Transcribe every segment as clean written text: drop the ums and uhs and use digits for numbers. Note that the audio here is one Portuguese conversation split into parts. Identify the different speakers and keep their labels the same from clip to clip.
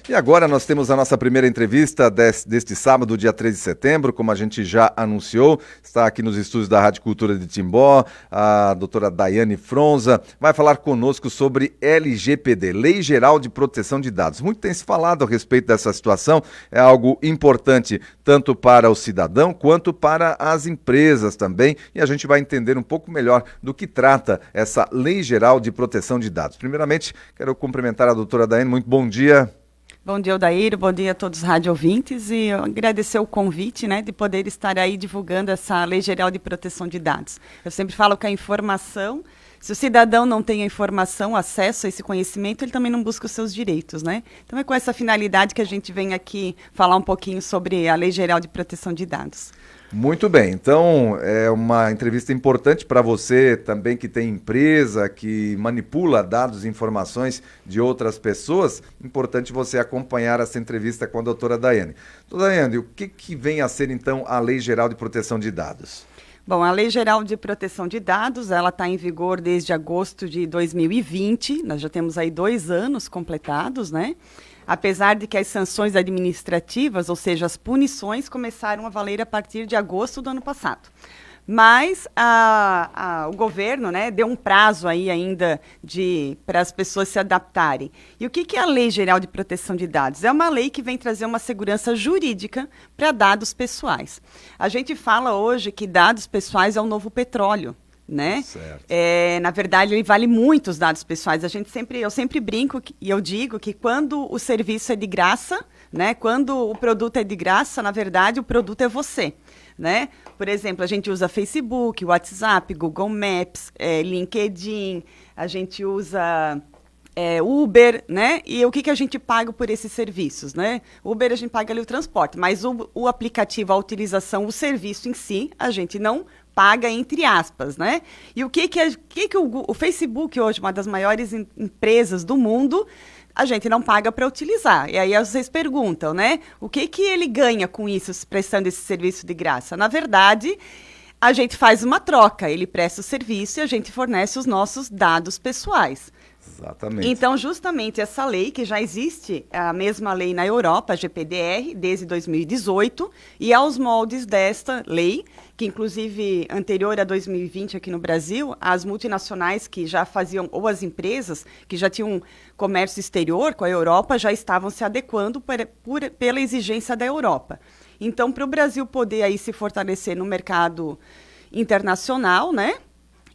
Speaker 1: E agora nós temos a nossa primeira entrevista deste sábado, dia 13 de setembro, como a gente já anunciou, está aqui nos estúdios da Rádio Cultura de Timbó, a doutora Daiane Fronza vai falar conosco sobre LGPD, Lei Geral de Proteção de Dados. Muito tem se falado a respeito dessa situação, é algo importante tanto para o cidadão quanto para as empresas também, e a gente vai entender um pouco melhor do que trata essa Lei Geral de Proteção de Dados. Primeiramente, quero cumprimentar a doutora Daiane, muito bom dia.
Speaker 2: Bom dia, Odair, bom dia a todos os rádio ouvintes e agradecer o convite, de poder estar aí divulgando essa Lei Geral de Proteção de Dados. Eu sempre falo que a informação, se o cidadão não tem a informação, acesso a esse conhecimento, ele também não busca os seus direitos, Então é com essa finalidade que a gente vem aqui falar um pouquinho sobre a Lei Geral de Proteção de Dados.
Speaker 1: Muito bem, então é uma entrevista importante para você também que tem empresa, que manipula dados e informações de outras pessoas. Importante você acompanhar essa entrevista com a doutora Daiane. Doutora Daiane, o que vem a ser então a Lei Geral de Proteção de Dados?
Speaker 2: Bom, a Lei Geral de Proteção de Dados, ela está em vigor desde agosto de 2020, nós já temos aí 2 anos completados, Apesar de que as sanções administrativas, ou seja, as punições, começaram a valer a partir de agosto do ano passado. Mas o governo deu um prazo aí ainda para as pessoas se adaptarem. E o que é a Lei Geral de Proteção de Dados? É uma lei que vem trazer uma segurança jurídica para dados pessoais. A gente fala hoje que dados pessoais é o novo petróleo.
Speaker 1: Certo.
Speaker 2: Na verdade, ele vale muito os dados pessoais. Eu sempre brinco e eu digo que quando o serviço é de graça, quando o produto é de graça, na verdade, o produto é você. Por exemplo, a gente usa Facebook, WhatsApp, Google Maps, LinkedIn, a gente usa Uber, E o que a gente paga por esses serviços, Uber a gente paga ali o transporte, mas o aplicativo, a utilização, o serviço em si, a gente não paga entre aspas, E o que o Facebook hoje, uma das maiores empresas do mundo, a gente não paga para utilizar. E aí vocês perguntam, O que ele ganha com isso, prestando esse serviço de graça? Na verdade, a gente faz uma troca. Ele presta o serviço e a gente fornece os nossos dados pessoais.
Speaker 1: Exatamente.
Speaker 2: Então, justamente essa lei, que já existe, a mesma lei na Europa, a GPDR, desde 2018, e aos moldes desta lei, que inclusive anterior a 2020 aqui no Brasil, as multinacionais que já faziam, ou as empresas que já tinham comércio exterior com a Europa, já estavam se adequando pela exigência da Europa. Então, para o Brasil poder aí se fortalecer no mercado internacional,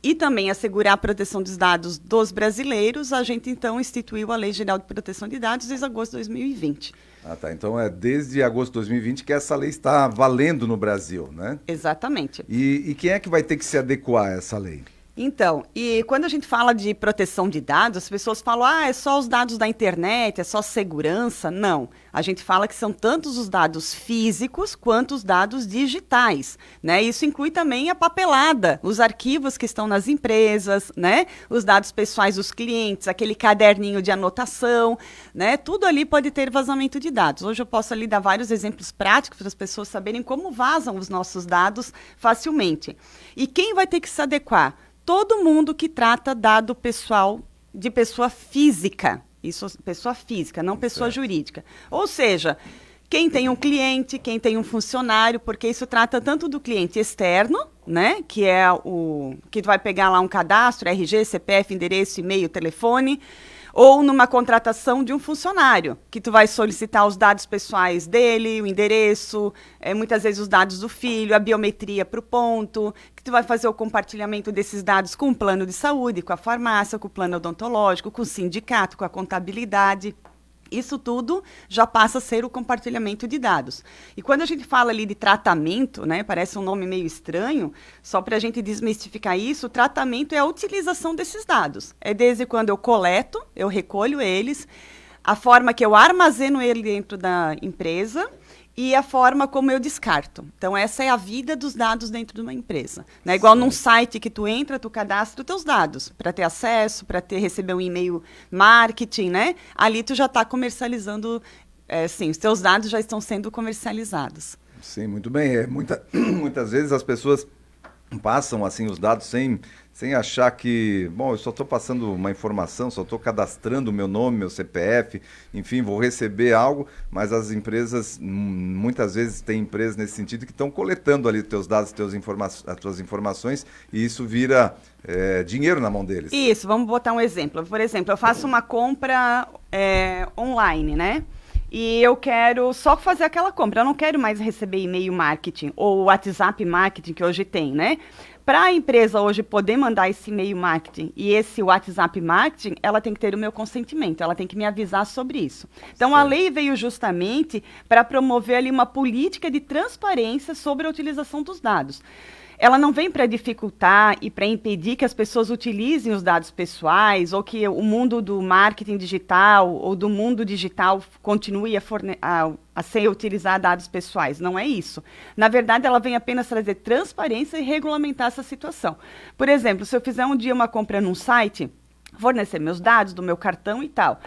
Speaker 2: e também assegurar a proteção dos dados dos brasileiros, a gente, então, instituiu a Lei Geral de Proteção de Dados desde agosto de 2020.
Speaker 1: Tá. Então é desde agosto de 2020 que essa lei está valendo no Brasil,
Speaker 2: Exatamente.
Speaker 1: E quem é que vai ter que se adequar a essa lei?
Speaker 2: Então, e quando a gente fala de proteção de dados, as pessoas falam, é só os dados da internet, é só segurança. Não, a gente fala que são tantos os dados físicos quanto os dados digitais, Isso inclui também a papelada, os arquivos que estão nas empresas, Os dados pessoais dos clientes, aquele caderninho de anotação, Tudo ali pode ter vazamento de dados. Hoje eu posso ali dar vários exemplos práticos para as pessoas saberem como vazam os nossos dados facilmente. E quem vai ter que se adequar? Todo mundo que trata dado pessoal de pessoa física. Isso, pessoa física, não pessoa jurídica. Ou seja, quem tem um cliente, quem tem um funcionário, porque isso trata tanto do cliente externo, que é que vai pegar lá um cadastro, RG, CPF, endereço, e-mail, telefone, ou numa contratação de um funcionário, que tu vai solicitar os dados pessoais dele, o endereço, muitas vezes os dados do filho, a biometria para o ponto, que tu vai fazer o compartilhamento desses dados com o plano de saúde, com a farmácia, com o plano odontológico, com o sindicato, com a contabilidade. Isso tudo já passa a ser o compartilhamento de dados. E quando a gente fala ali de tratamento, parece um nome meio estranho, só para a gente desmistificar isso, o tratamento é a utilização desses dados. É desde quando eu coleto, eu recolho eles, a forma que eu armazeno ele dentro da empresa e a forma como eu descarto. Então, essa é a vida dos dados dentro de uma empresa. Igual num site que tu entra, tu cadastra os teus dados para ter acesso, para receber um e-mail marketing, Ali tu já está comercializando, os teus dados já estão sendo comercializados.
Speaker 1: Sim, muito bem. Muitas vezes as pessoas passam assim os dados sem achar que, bom, eu só estou passando uma informação, só estou cadastrando o meu nome, meu CPF, enfim, vou receber algo, mas as empresas, muitas vezes tem empresas nesse sentido que estão coletando ali teus dados, as tuas informações, e isso vira dinheiro na mão deles.
Speaker 2: Isso, vamos botar um exemplo. Por exemplo, eu faço uma compra online, né? E eu quero só fazer aquela compra, eu não quero mais receber e-mail marketing ou WhatsApp marketing que hoje tem, né? Para a empresa hoje poder mandar esse e-mail marketing e esse WhatsApp marketing, ela tem que ter o meu consentimento, ela tem que me avisar sobre isso. Então, a lei veio justamente para promover ali uma política de transparência sobre a utilização dos dados. Ela não vem para dificultar e para impedir que as pessoas utilizem os dados pessoais ou que o mundo do marketing digital ou do mundo digital continue a ser utilizar dados pessoais. Não é isso. Na verdade, ela vem apenas trazer transparência e regulamentar essa situação. Por exemplo, se eu fizer um dia uma compra num site, fornecer meus dados do meu cartão e tal,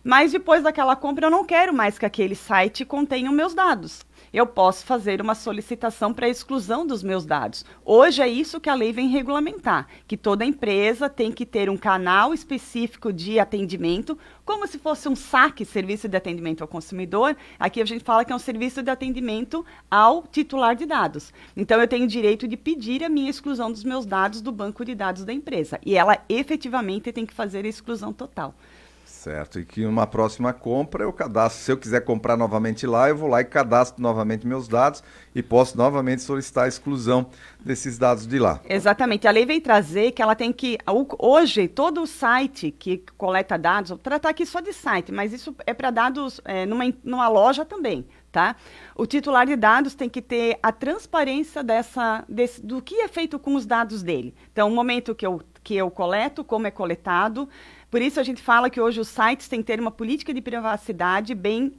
Speaker 2: mas depois daquela compra eu não quero mais que aquele site contenha os meus dados. Eu posso fazer uma solicitação para a exclusão dos meus dados. Hoje é isso que a lei vem regulamentar, que toda empresa tem que ter um canal específico de atendimento, como se fosse um SAC, Serviço de Atendimento ao Consumidor. Aqui a gente fala que é um serviço de atendimento ao titular de dados. Então, eu tenho o direito de pedir a minha exclusão dos meus dados do banco de dados da empresa. E ela efetivamente tem que fazer a exclusão total.
Speaker 1: Certo, e que numa próxima compra eu cadastro, se eu quiser comprar novamente lá, eu vou lá e cadastro novamente meus dados e posso novamente solicitar a exclusão desses dados de lá.
Speaker 2: Exatamente, a lei veio trazer que ela tem que, hoje, todo o site que coleta dados, vou tratar aqui só de site, mas isso é para dados numa loja também, tá? O titular de dados tem que ter a transparência do que é feito com os dados dele. Então, o momento que eu coleto, como é coletado. Por isso a gente fala que hoje os sites têm que ter uma política de privacidade bem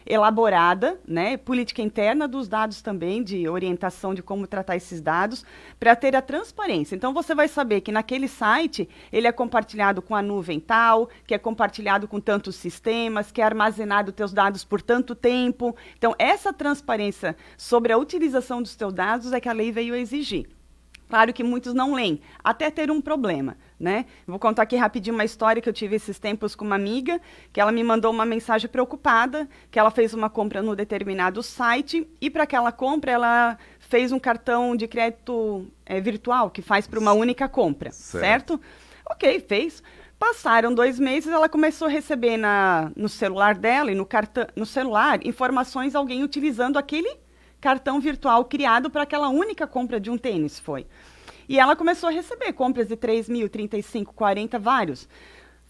Speaker 2: elaborada, né? Política interna dos dados também, de orientação de como tratar esses dados, para ter a transparência. Então, você vai saber que naquele site ele é compartilhado com a nuvem tal, que é compartilhado com tantos sistemas, que é armazenado teus dados por tanto tempo. Então, essa transparência sobre a utilização dos teus dados é que a lei veio exigir. Claro que muitos não leem, até ter um problema, né? Vou contar aqui rapidinho uma história que eu tive esses tempos com uma amiga, que ela me mandou uma mensagem preocupada, que ela fez uma compra no determinado site e para aquela compra ela fez um cartão de crédito virtual, que faz para uma única compra, certo? Ok, fez. Passaram 2 meses, ela começou a receber no celular dela e no celular informações de alguém utilizando aquele cartão virtual criado para aquela única compra de um tênis, foi. E ela começou a receber compras de 3 mil, 35, 40, vários.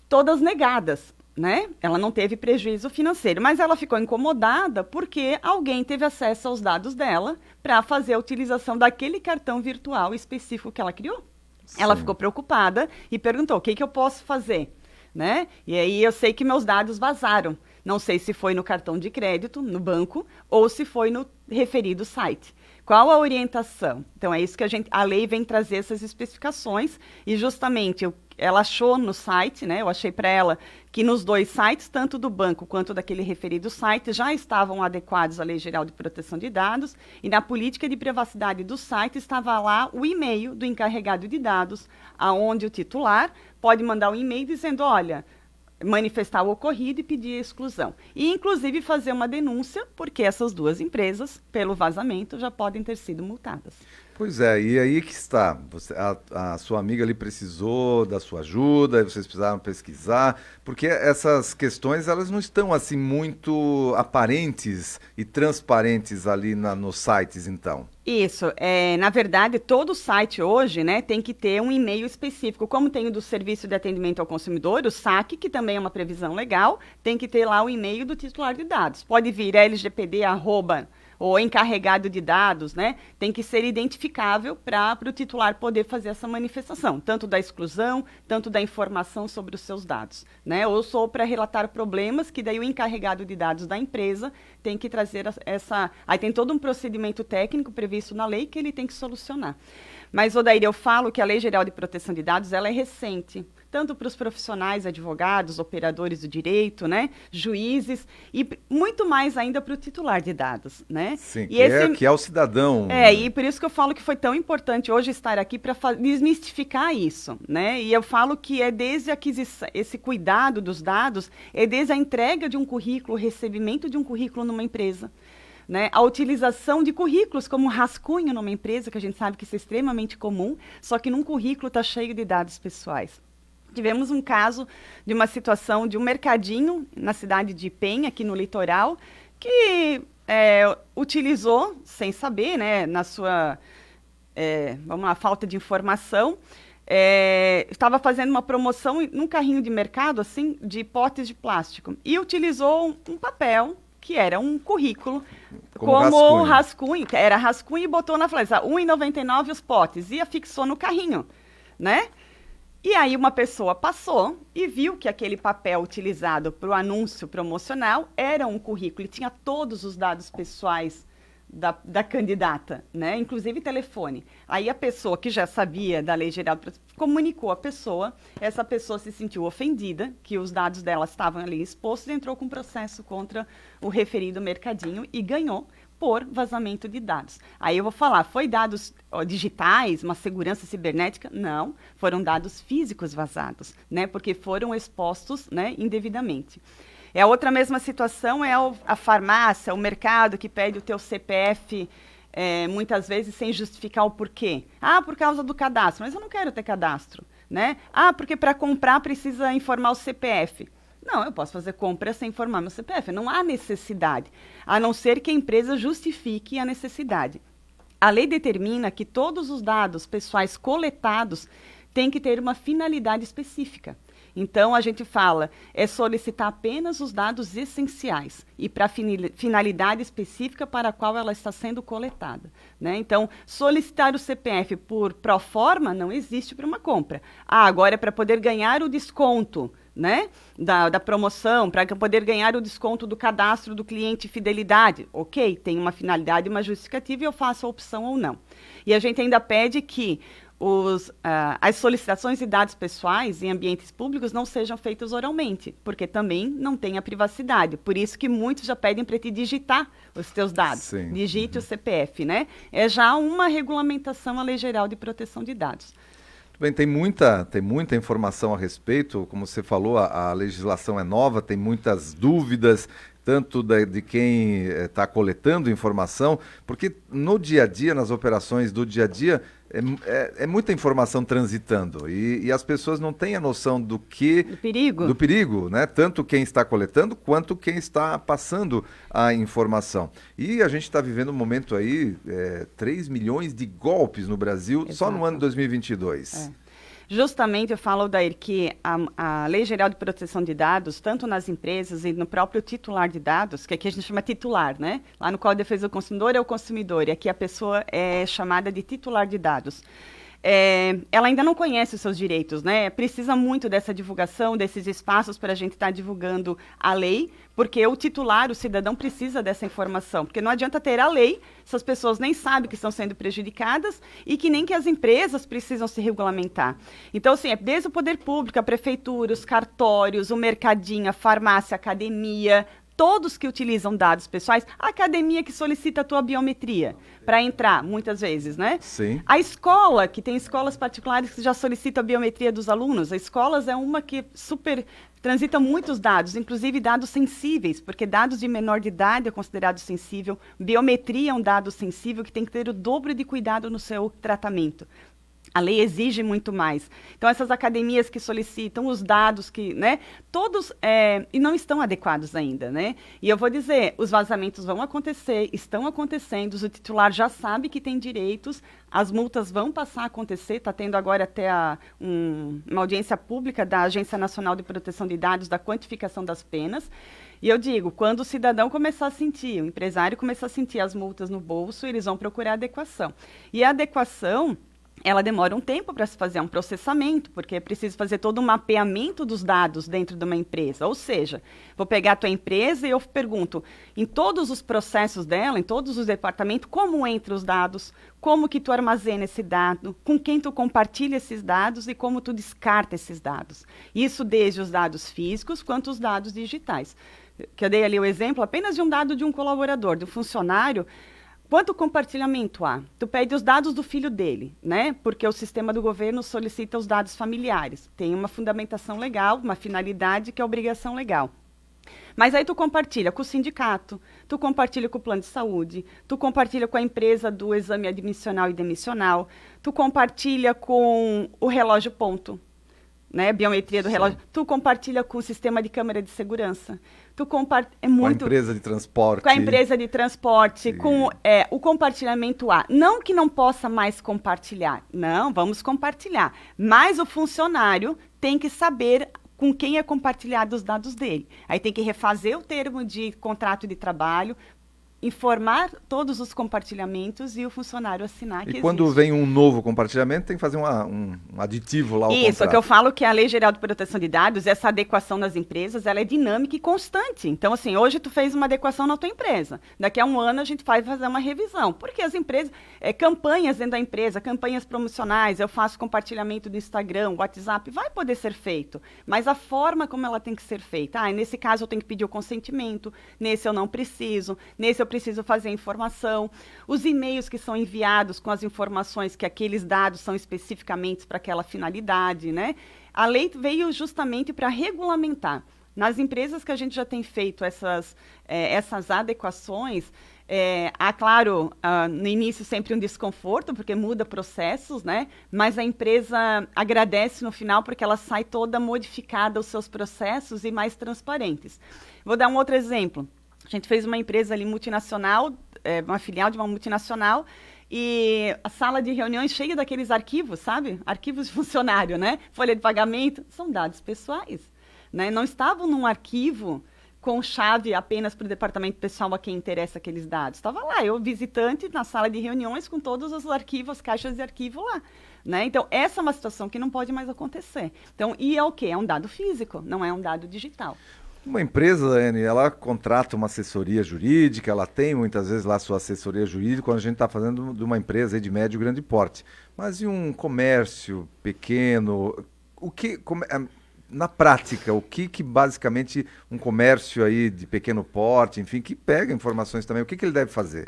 Speaker 2: Todas negadas, né? Ela não teve prejuízo financeiro, mas ela ficou incomodada porque alguém teve acesso aos dados dela para fazer a utilização daquele cartão virtual específico que ela criou. Sim. Ela ficou preocupada e perguntou, o que eu posso fazer? Né? E aí eu sei que meus dados vazaram. Não sei se foi no cartão de crédito, no banco, ou se foi no referido site. Qual a orientação? Então, é isso que a lei vem trazer essas especificações e justamente ela achou no site, né? Eu achei para ela que nos 2 sites, tanto do banco quanto daquele referido site, já estavam adequados à Lei Geral de Proteção de Dados e na política de privacidade do site estava lá o e-mail do encarregado de dados, aonde o titular pode mandar um e-mail dizendo, olha, manifestar o ocorrido e pedir a exclusão. E, inclusive, fazer uma denúncia, porque essas 2 empresas, pelo vazamento, já podem ter sido multadas.
Speaker 1: Pois é, e aí que está. A sua amiga ali precisou da sua ajuda, vocês precisaram pesquisar, porque essas questões elas não estão assim muito aparentes e transparentes ali nos sites, então.
Speaker 2: Isso, na verdade, todo site hoje, né, tem que ter um e-mail específico, como tem o do Serviço de Atendimento ao Consumidor, o SAC, que também é uma previsão legal, tem que ter lá o e-mail do titular de dados. Pode vir LGPD, ou encarregado de dados, né, tem que ser identificável para o titular poder fazer essa manifestação, tanto da exclusão, tanto da informação sobre os seus dados, né, ou só para relatar problemas, que daí o encarregado de dados da empresa tem que trazer aí tem todo um procedimento técnico previsto na lei que ele tem que solucionar. Mas, Odair, eu falo que a Lei Geral de Proteção de Dados, ela é recente, tanto para os profissionais, advogados, operadores do direito, né, juízes, e muito mais ainda para o titular de dados, né?
Speaker 1: Sim,
Speaker 2: E
Speaker 1: que é o cidadão.
Speaker 2: E por isso que eu falo que foi tão importante hoje estar aqui para desmistificar isso, né? E eu falo que é desde a aquisição, esse cuidado dos dados, é desde a entrega de um currículo, o recebimento de um currículo numa empresa, né? A utilização de currículos como rascunho numa empresa, que a gente sabe que isso é extremamente comum, só que num currículo está cheio de dados pessoais. Tivemos um caso de uma situação de um mercadinho na cidade de Penha, aqui no litoral, que utilizou, sem saber, né, na sua falta de informação, estava fazendo uma promoção num carrinho de mercado, assim, de potes de plástico, e utilizou um papel que era um currículo, como rascunho, era rascunho, e botou na frente, R$1,99 os potes, e afixou no carrinho, né? E aí uma pessoa passou e viu que aquele papel utilizado para o anúncio promocional era um currículo, e tinha todos os dados pessoais da candidata, né? Inclusive telefone. Aí a pessoa que já sabia da Lei Geral comunicou a pessoa, essa pessoa se sentiu ofendida, que os dados dela estavam ali expostos, e entrou com processo contra o referido mercadinho e ganhou por vazamento de dados. Aí eu vou falar, foi dados digitais, uma segurança cibernética? Não, foram dados físicos vazados, né? Porque foram expostos, né, indevidamente. A outra mesma situação é a farmácia, o mercado que pede o teu CPF, muitas vezes sem justificar o porquê. Ah, por causa do cadastro, mas eu não quero ter cadastro, né? Ah, porque para comprar precisa informar o CPF. Não, eu posso fazer compra sem informar meu CPF, não há necessidade, a não ser que a empresa justifique a necessidade. A lei determina que todos os dados pessoais coletados têm que ter uma finalidade específica. Então, a gente fala, solicitar apenas os dados essenciais e para finalidade específica para a qual ela está sendo coletada, né? Então, solicitar o CPF por proforma não existe para uma compra. Ah, agora é para poder ganhar o desconto, né, da promoção, para poder ganhar o desconto do cadastro do cliente fidelidade. Ok, tem uma finalidade, uma justificativa, e eu faço a opção ou não. E a gente ainda pede que as solicitações de dados pessoais em ambientes públicos não sejam feitas oralmente, porque também não tem a privacidade. Por isso que muitos já pedem para te digitar os teus dados. Sim. Digite o CPF, né? É já uma regulamentação à Lei Geral de Proteção de Dados.
Speaker 1: Bem, tem muita informação a respeito, como você falou, a legislação é nova, tem muitas dúvidas, tanto de quem está coletando informação, porque no dia a dia, nas operações do dia a dia, é muita informação transitando, e as pessoas não têm a noção do perigo, né? Tanto quem está coletando quanto quem está passando a informação. E a gente está vivendo um momento aí, 3 milhões de golpes no Brasil. Exato. Só no ano de 2022.
Speaker 2: Justamente eu falo, Dair, que a Lei Geral de Proteção de Dados, tanto nas empresas e no próprio titular de dados, que aqui a gente chama titular, né? Lá no Código de Defesa do Consumidor é o consumidor, e aqui a pessoa é chamada de titular de dados. Ela ainda não conhece os seus direitos, né? Precisa muito dessa divulgação, desses espaços para a gente estar divulgando a lei, porque o titular, o cidadão, precisa dessa informação, porque não adianta ter a lei se as pessoas nem sabem que estão sendo prejudicadas e que nem que as empresas precisam se regulamentar. Então, assim, desde o poder público, a prefeitura, os cartórios, o mercadinho, a farmácia, a academia, todos que utilizam dados pessoais, a academia que solicita a tua biometria para entrar, muitas vezes, né?
Speaker 1: Sim.
Speaker 2: A escola, que tem escolas particulares que já solicitam a biometria dos alunos, a escolas é uma que transita muitos dados, inclusive dados sensíveis, porque dados de menor de idade é considerado sensível, biometria é um dado sensível que tem que ter o dobro de cuidado no seu tratamento. A lei exige muito mais. Então, essas academias que solicitam os dados que, né, todos, e não estão adequados ainda, né? E eu vou dizer, os vazamentos vão acontecer, estão acontecendo, o titular já sabe que tem direitos, as multas vão passar a acontecer, está tendo agora até uma audiência pública da Agência Nacional de Proteção de Dados, da quantificação das penas. E eu digo, quando o cidadão começar a sentir, o empresário começar a sentir as multas no bolso, eles vão procurar adequação. E a adequação ela demora um tempo para se fazer um processamento, porque é preciso fazer todo um mapeamento dos dados dentro de uma empresa. Ou seja, vou pegar a tua empresa e eu pergunto, em todos os processos dela, em todos os departamentos, como entram os dados, como que tu armazena esse dado, com quem tu compartilha esses dados e como tu descarta esses dados. Isso desde os dados físicos quanto os dados digitais. Que eu dei ali o exemplo apenas de um dado de um colaborador, de um funcionário. Quanto compartilhamento há? Tu pede os dados do filho dele, né? Porque o sistema do governo solicita os dados familiares. Tem uma fundamentação legal, uma finalidade que é obrigação legal. Mas aí tu compartilha com o sindicato, tu compartilha com o plano de saúde, tu compartilha com a empresa do exame admissional e demissional, tu compartilha com o relógio ponto, né? Biometria do relógio. Tu compartilha com o sistema de câmera de segurança.
Speaker 1: Com a empresa de transporte.
Speaker 2: Com a empresa de transporte, com o compartilhamento A. Não que não possa mais compartilhar. Não, vamos compartilhar. Mas o funcionário tem que saber com quem é compartilhado os dados dele. Aí tem que refazer o termo de contrato de trabalho, informar todos os compartilhamentos e o funcionário assinar que
Speaker 1: existe. E quando vem um novo compartilhamento, tem que fazer um aditivo lá ao contrato.
Speaker 2: Isso, é que eu falo que a Lei Geral de Proteção de Dados, essa adequação nas empresas, ela é dinâmica e constante. Então, assim, hoje tu fez uma adequação na tua empresa. Daqui a um ano a gente vai fazer uma revisão. Porque as empresas, campanhas dentro da empresa, campanhas promocionais, eu faço compartilhamento do Instagram, WhatsApp, vai poder ser feito. Mas a forma como ela tem que ser feita. Nesse caso eu tenho que pedir o consentimento, nesse eu não preciso, nesse eu preciso fazer a informação, os e-mails que são enviados com as informações que aqueles dados são especificamente para aquela finalidade, né? A lei veio justamente para regulamentar. Nas empresas que a gente já tem feito essas adequações, há, claro, no início sempre um desconforto, porque muda processos, né? Mas a empresa agradece no final porque ela sai toda modificada, os seus processos e mais transparentes. Vou dar um outro exemplo. A gente fez uma empresa ali multinacional, uma filial de uma multinacional, e a sala de reuniões cheia daqueles arquivos, sabe? Arquivos de funcionário, né? Folha de pagamento, são dados pessoais, né? Não estavam num arquivo com chave apenas para o departamento pessoal a quem interessa aqueles dados. Estava lá, eu visitante na sala de reuniões com todos os arquivos, caixas de arquivo lá. Né? Então, essa é uma situação que não pode mais acontecer. Então, e é o quê? É um dado físico, não é um dado digital.
Speaker 1: Uma empresa, Anne, ela contrata uma assessoria jurídica, ela tem muitas vezes lá sua assessoria jurídica quando a gente está falando de uma empresa aí de médio e grande porte. Mas e um comércio pequeno, na prática, o que basicamente um comércio aí de pequeno porte, enfim, que pega informações também, o que ele deve fazer?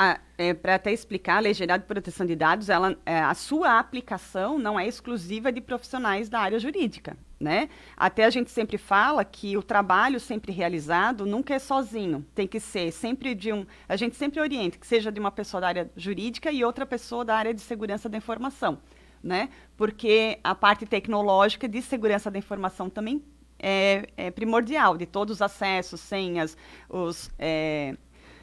Speaker 2: Para até explicar, a Lei Geral de Proteção de Dados, a sua aplicação não é exclusiva de profissionais da área jurídica, né? Até a gente sempre fala que o trabalho sempre realizado nunca é sozinho, tem que ser sempre a gente sempre orienta que seja de uma pessoa da área jurídica e outra pessoa da área de segurança da informação. Né? Porque a parte tecnológica de segurança da informação também é primordial, de todos os acessos, senhas,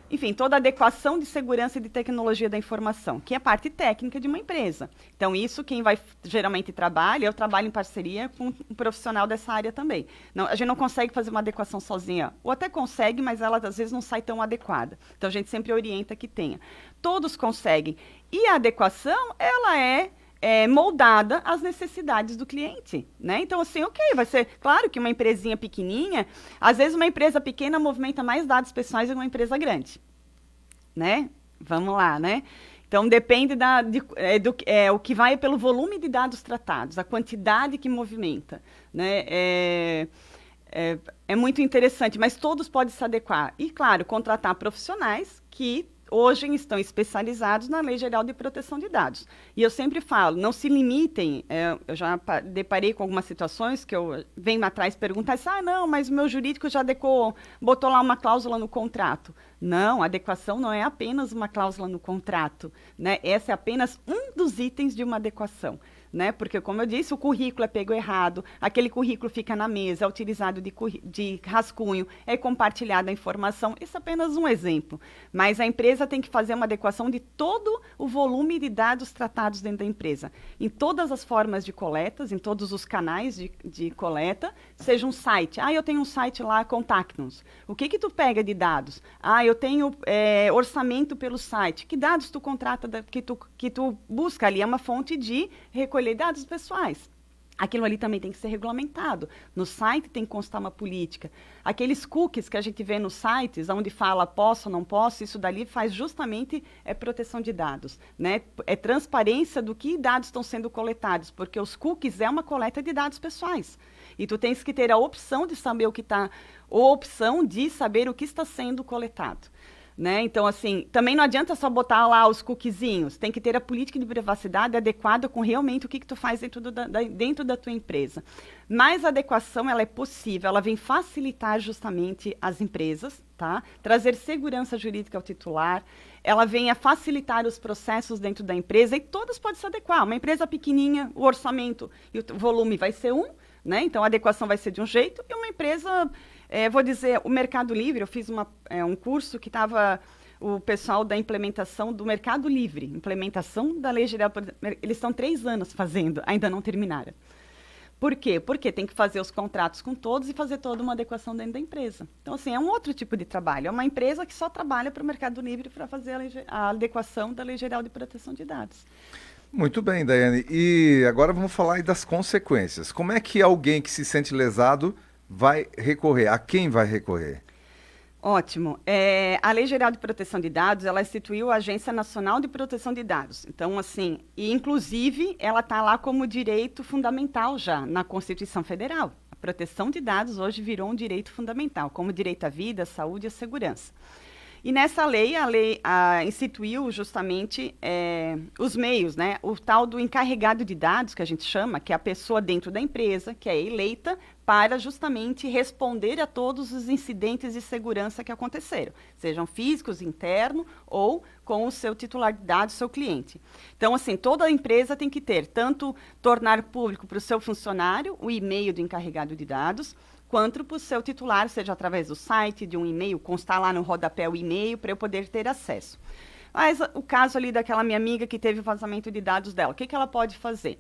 Speaker 2: enfim, toda a adequação de segurança e de tecnologia da informação, que é a parte técnica de uma empresa. Então, isso quem vai geralmente trabalha, eu trabalho em parceria com um profissional dessa área também. Não, a gente não consegue fazer uma adequação sozinha, ou até consegue, mas ela às vezes não sai tão adequada. Então, a gente sempre orienta que tenha. Todos conseguem. E a adequação, ela é moldada às necessidades do cliente, né? Então, assim, vai ser... Claro que uma empresinha pequenininha, às vezes uma empresa pequena movimenta mais dados pessoais do que uma empresa grande, né? Vamos lá, né? Então, depende o que vai pelo volume de dados tratados, a quantidade que movimenta, né? É muito interessante, mas todos podem se adequar. E, claro, contratar profissionais que hoje estão especializados na Lei Geral de Proteção de Dados. E eu sempre falo, não se limitem, eu já deparei com algumas situações que eu venho atrás perguntar, não, mas o meu jurídico já botou lá uma cláusula no contrato. Não, a adequação não é apenas uma cláusula no contrato, né? Essa é apenas um dos itens de uma adequação. né? Porque, como eu disse, o currículo é pego errado, aquele currículo fica na mesa, é utilizado de rascunho, é compartilhada a informação. Isso é apenas um exemplo. Mas a empresa tem que fazer uma adequação de todo o volume de dados tratados dentro da empresa, em todas as formas de coletas, em todos os canais de coleta, seja um site. Eu tenho um site lá, Contact-nos. O que tu pega de dados? Eu tenho orçamento pelo site. Que dados tu contrata, que tu busca ali? É uma fonte de recolher dados pessoais. Aquilo ali também tem que ser regulamentado. No site tem que constar uma política. Aqueles cookies que a gente vê nos sites, onde fala posso ou não posso, isso dali faz justamente proteção de dados, né? É transparência do que dados estão sendo coletados, porque os cookies é uma coleta de dados pessoais. E tu tens que ter a opção de saber o que está, ou a opção de saber o que está sendo coletado. Né? Então, assim, também não adianta só botar lá os cookiezinhos, tem que ter a política de privacidade adequada com realmente o que tu faz dentro da tua empresa. Mas a adequação, ela é possível, ela vem facilitar justamente as empresas, tá? Trazer segurança jurídica ao titular, ela vem a facilitar os processos dentro da empresa e todas podem se adequar. Uma empresa pequenininha, o orçamento e o volume vai ser né? Então a adequação vai ser de um jeito, e uma empresa... vou dizer, o Mercado Livre, eu fiz um curso que estava o pessoal da implementação do Mercado Livre, implementação da Lei Geral, eles estão 3 anos fazendo, ainda não terminaram. Por quê? Porque tem que fazer os contratos com todos e fazer toda uma adequação dentro da empresa. Então, assim, é um outro tipo de trabalho, é uma empresa que só trabalha para o Mercado Livre para fazer a adequação da Lei Geral de Proteção de Dados.
Speaker 1: Muito bem, Daiane. E agora vamos falar aí das consequências. Como é que alguém que se sente lesado vai recorrer? A quem vai recorrer?
Speaker 2: Ótimo. A Lei Geral de Proteção de Dados, ela instituiu a Agência Nacional de Proteção de Dados. Então, assim, e inclusive ela está lá como direito fundamental já na Constituição Federal. A proteção de dados hoje virou um direito fundamental, como direito à vida, à saúde e à segurança. E nessa lei, a lei instituiu justamente os meios, né? O tal do encarregado de dados, que a gente chama, que é a pessoa dentro da empresa, que é eleita para justamente responder a todos os incidentes de segurança que aconteceram, sejam físicos, internos ou com o seu titular de dados, seu cliente. Então, assim, toda empresa tem que ter, tanto tornar público para o seu funcionário o e-mail do encarregado de dados, quanto para o seu titular, seja através do site, de um e-mail, constar lá no rodapé o e-mail para eu poder ter acesso. Mas o caso ali daquela minha amiga que teve o vazamento de dados dela, o que ela pode fazer?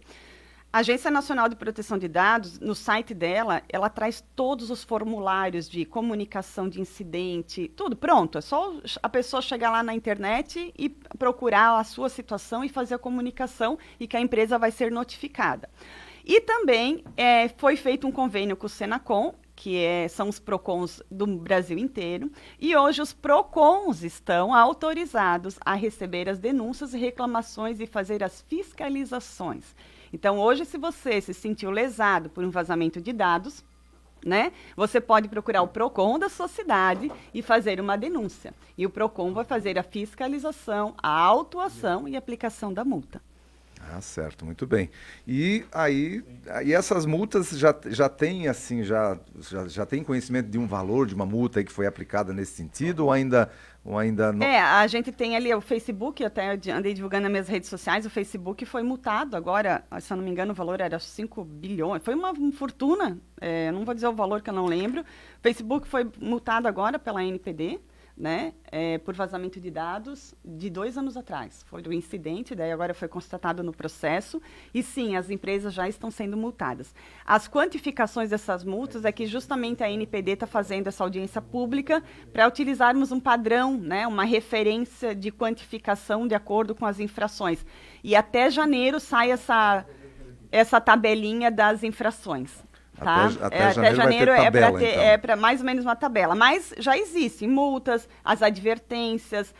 Speaker 2: A Agência Nacional de Proteção de Dados, no site dela, ela traz todos os formulários de comunicação de incidente, tudo pronto. É só a pessoa chegar lá na internet e procurar a sua situação e fazer a comunicação e que a empresa vai ser notificada. E também foi feito um convênio com o Senacom, que são os PROCONs do Brasil inteiro, e hoje os PROCONs estão autorizados a receber as denúncias e reclamações e fazer as fiscalizações. Então, hoje, se você se sentiu lesado por um vazamento de dados, né, você pode procurar o PROCON da sua cidade e fazer uma denúncia. E o PROCON vai fazer a fiscalização, a autuação e aplicação da multa.
Speaker 1: Certo, muito bem. E aí essas multas já tem assim, já tem conhecimento de um valor de uma multa aí que foi aplicada nesse sentido ou ainda não?
Speaker 2: A gente tem ali o Facebook, até andei divulgando nas minhas redes sociais, o Facebook foi multado agora, se eu não me engano o valor era 5 bilhões, foi uma fortuna, não vou dizer o valor que eu não lembro. O Facebook foi multado agora pela ANPD, né, por vazamento de dados de 2 anos atrás. Foi o incidente, daí agora foi constatado no processo, e sim, as empresas já estão sendo multadas. As quantificações dessas multas é que justamente a ANPD está fazendo essa audiência pública para utilizarmos um padrão, né, uma referência de quantificação de acordo com as infrações. E até janeiro sai essa tabelinha das infrações. Tá?
Speaker 1: Até janeiro
Speaker 2: é para mais ou menos uma tabela. Mas já existem multas, as advertências,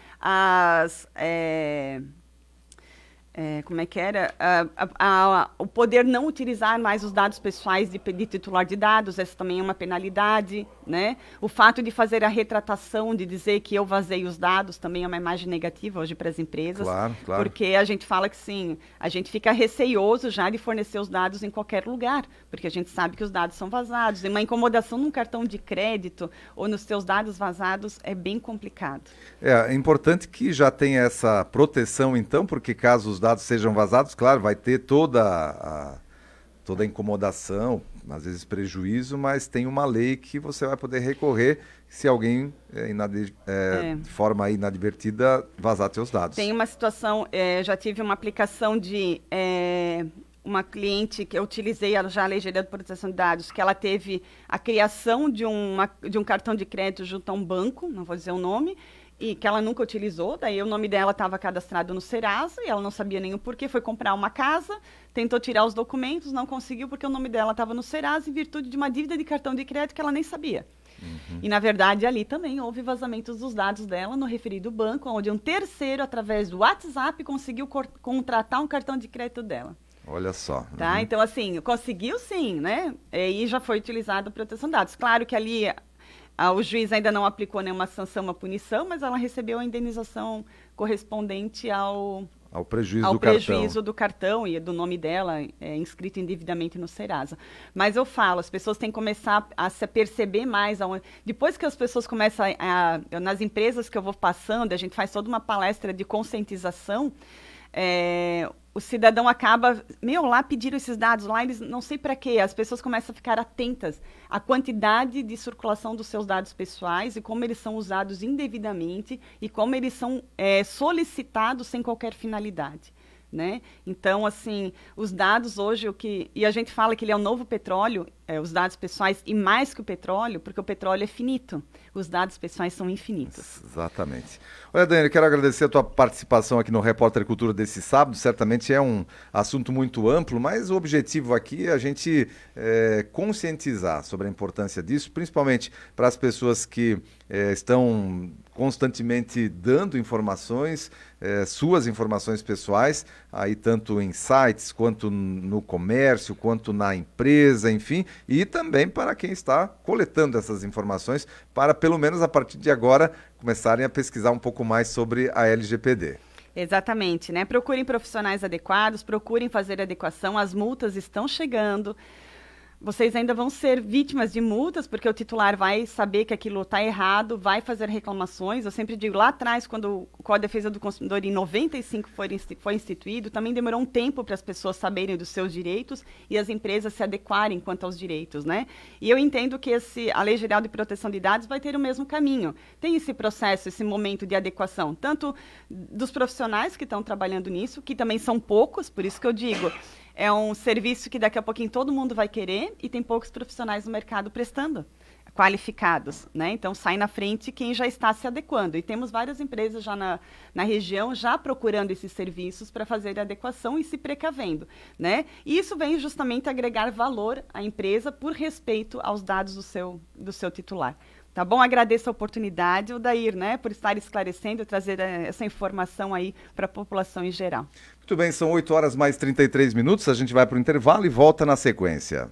Speaker 2: como é que era? O poder não utilizar mais os dados pessoais de titular de dados, essa também é uma penalidade, né? O fato de fazer a retratação, de dizer que eu vazei os dados, também é uma imagem negativa hoje para as empresas.
Speaker 1: Claro.
Speaker 2: Porque a gente fala que sim, a gente fica receioso já de fornecer os dados em qualquer lugar, porque a gente sabe que os dados são vazados. E uma incomodação num cartão de crédito ou nos seus dados vazados é bem complicado.
Speaker 1: É importante que já tenha essa proteção, então, porque caso os dados dados sejam vazados, claro, vai ter toda a incomodação, às vezes prejuízo, mas tem uma lei que você vai poder recorrer se alguém, de forma inadvertida, vazar seus dados.
Speaker 2: Tem uma situação, já tive uma aplicação de uma cliente que eu utilizei já a Lei Geral de Proteção de Dados, que ela teve a criação de um cartão de crédito junto a um banco, não vou dizer o nome, e que ela nunca utilizou, daí o nome dela estava cadastrado no Serasa, e ela não sabia nem o porquê, foi comprar uma casa, tentou tirar os documentos, não conseguiu, porque o nome dela estava no Serasa, em virtude de uma dívida de cartão de crédito que ela nem sabia. Uhum. E, na verdade, ali também houve vazamentos dos dados dela no referido banco, onde um terceiro, através do WhatsApp, conseguiu contratar um cartão de crédito dela.
Speaker 1: Olha só.
Speaker 2: Tá? Uhum. Então, assim, conseguiu sim, né? E já foi utilizado a proteção de dados. Claro que ali o juiz ainda não aplicou nenhuma sanção, uma punição, mas ela recebeu a indenização correspondente ao prejuízo do cartão e do nome dela inscrito indevidamente no Serasa. Mas eu falo, as pessoas têm que começar a se perceber mais. Depois que as pessoas começam nas empresas que eu vou passando, a gente faz toda uma palestra de conscientização, o cidadão acaba, lá pediram esses dados lá, eles não sei para quê, as pessoas começam a ficar atentas à quantidade de circulação dos seus dados pessoais e como eles são usados indevidamente e como eles são solicitados sem qualquer finalidade. Né? Então, assim, os dados hoje, e a gente fala que ele é o novo petróleo, os dados pessoais, e mais que o petróleo, porque o petróleo é finito, os dados pessoais são infinitos.
Speaker 1: Exatamente. Olha, Daiane, quero agradecer a tua participação aqui no Repórter Cultura desse sábado, certamente é um assunto muito amplo, mas o objetivo aqui é a gente conscientizar sobre a importância disso, principalmente para as pessoas que estão constantemente dando informações, suas informações pessoais, aí tanto em sites, quanto no comércio, quanto na empresa, enfim, e também para quem está coletando essas informações, para pelo menos a partir de agora começarem a pesquisar um pouco mais sobre a LGPD.
Speaker 2: Exatamente, né? Procurem profissionais adequados, procurem fazer adequação, as multas estão chegando. Vocês ainda vão ser vítimas de multas, porque o titular vai saber que aquilo está errado, vai fazer reclamações. Eu sempre digo, lá atrás, quando o Código de Defesa do Consumidor, em 95, foi instituído, também demorou um tempo para as pessoas saberem dos seus direitos e as empresas se adequarem quanto aos direitos, né? E eu entendo que a Lei Geral de Proteção de Dados vai ter o mesmo caminho. Tem esse processo, esse momento de adequação, tanto dos profissionais que estão trabalhando nisso, que também são poucos, por isso que eu digo, é um serviço que daqui a pouquinho todo mundo vai querer e tem poucos profissionais no mercado prestando, qualificados, né? Então sai na frente quem já está se adequando. E temos várias empresas já na região já procurando esses serviços para fazer a adequação e se precavendo, né? E isso vem justamente agregar valor à empresa por respeito aos dados do seu titular. Tá bom? Agradeço a oportunidade, Odair, né, por estar esclarecendo e trazer essa informação aí para a população em geral.
Speaker 1: Muito bem, são 8 horas mais 33 minutos, a gente vai para o intervalo e volta na sequência.